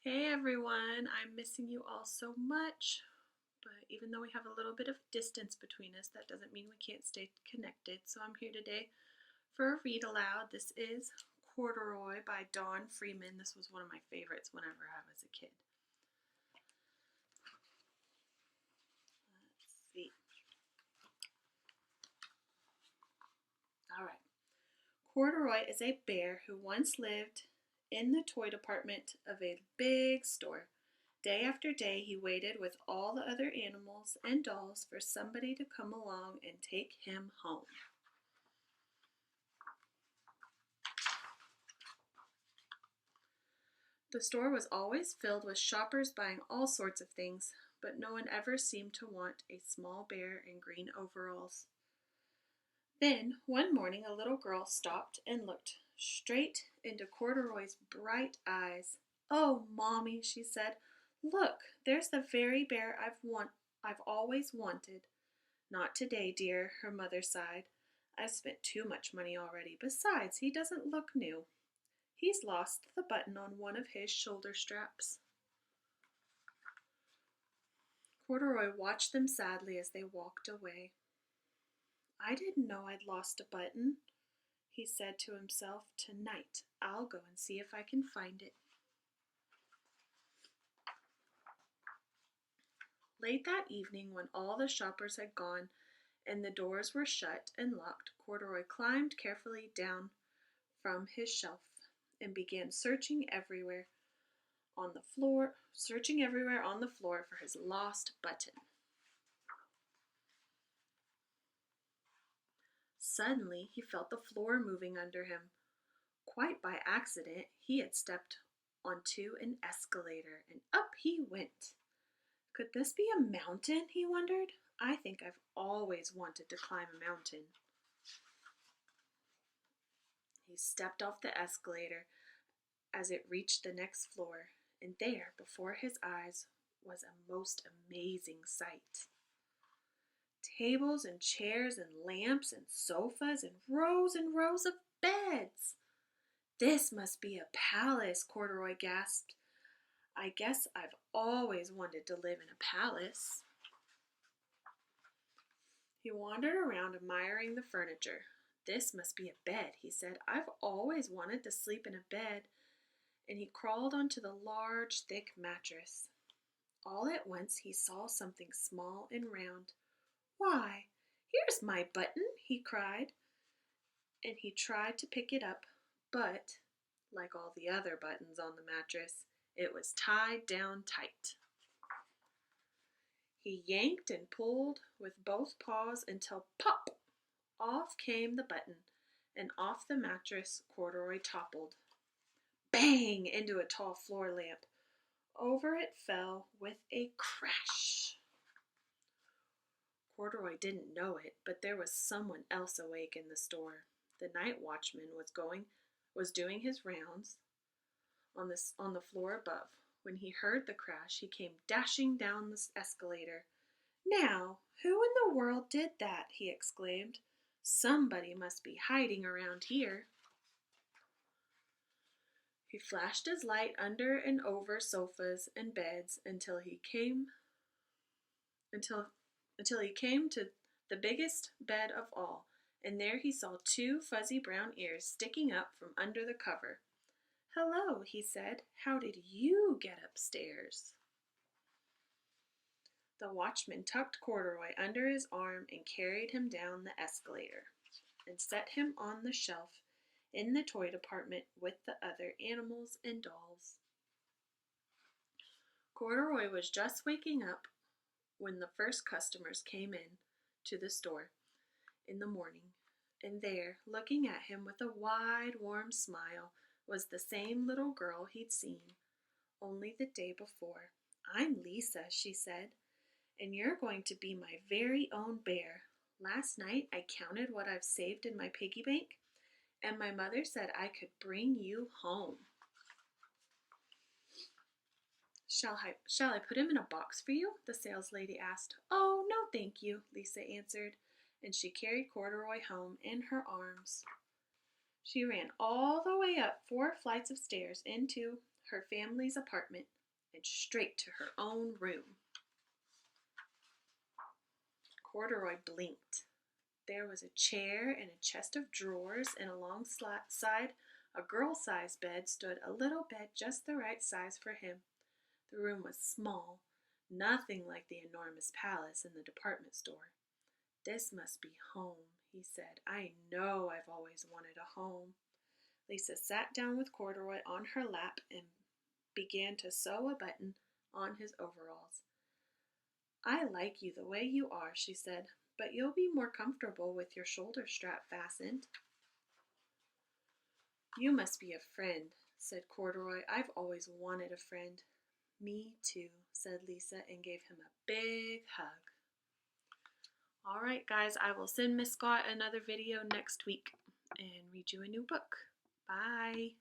Hey everyone, I'm missing you all so much, but even though we have a little bit of distance between us, that doesn't mean we can't stay connected. So I'm here today for a read aloud. This is Corduroy by Dawn Freeman. This was one of my favorites whenever I was a kid. Let's see. All right. Corduroy is a bear who once lived in the toy department of a big store. Day after day, he waited with all the other animals and dolls for somebody to come along and take him home. The store was always filled with shoppers buying all sorts of things, but no one ever seemed to want a small bear in green overalls. Then, one morning, a little girl stopped and looked straight into Corduroy's bright eyes. "Oh, Mommy," she said, "look, there's the very bear I've always wanted." "Not today, dear," her mother sighed. "I've spent too much money already. Besides, he doesn't look new. He's lost the button on one of his shoulder straps." Corduroy watched them sadly as they walked away. "I didn't know I'd lost a button," he said to himself. "Tonight, I'll go and see if I can find it." Late that evening, when all the shoppers had gone and the doors were shut and locked, Corduroy climbed carefully down from his shelf and began searching everywhere on the floor for his lost button. Suddenly, he felt the floor moving under him. Quite by accident, he had stepped onto an escalator, and up he went. Could this be a mountain, he wondered? I think I've always wanted to climb a mountain. He stepped off the escalator as it reached the next floor, and there, before his eyes, was a most amazing sight. Tables and chairs and lamps and sofas and rows of beds. "This must be a palace," Corduroy gasped. "I guess I've always wanted to live in a palace." He wandered around admiring the furniture. "This must be a bed," he said. "I've always wanted to sleep in a bed." And he crawled onto the large, thick mattress. All at once he saw something small and round. "Why, here's my button," he cried, and he tried to pick it up, but, like all the other buttons on the mattress, it was tied down tight. He yanked and pulled with both paws until pop! Off came the button, and off the mattress Corduroy toppled. Bang! Into a tall floor lamp. Over it fell with a crash. Corduroy didn't know it, but there was someone else awake in the store. The night watchman was doing his rounds on the floor above. When he heard the crash, he came dashing down the escalator. "Now, who in the world did that?" he exclaimed. "Somebody must be hiding around here." He flashed his light under and over sofas and beds until he came to the biggest bed of all, and there he saw two fuzzy brown ears sticking up from under the cover. "Hello," he said. "How did you get upstairs?" The watchman tucked Corduroy under his arm and carried him down the escalator and set him on the shelf in the toy department with the other animals and dolls. Corduroy was just waking up when the first customers came in to the store in the morning, and there, looking at him with a wide, warm smile, was the same little girl he'd seen only the day before. "I'm Lisa," she said, "and you're going to be my very own bear. Last night I counted what I've saved in my piggy bank, and my mother said I could bring you home." Shall I put him in a box for you?" the saleslady asked. "Oh, no, thank you," Lisa answered, and she carried Corduroy home in her arms. She ran all the way up 4 flights of stairs into her family's apartment and straight to her own room. Corduroy blinked. There was a chair and a chest of drawers, and alongside a girl-sized bed stood a little bed just the right size for him. The room was small, nothing like the enormous palace in the department store. "This must be home," he said. "I know I've always wanted a home." Lisa sat down with Corduroy on her lap and began to sew a button on his overalls. "I like you the way you are," she said, "but you'll be more comfortable with your shoulder strap fastened." "You must be a friend," said Corduroy. "I've always wanted a friend." "Me too," said Lisa, and gave him a big hug. All right, guys, I will send Miss Scott another video next week and read you a new book. Bye.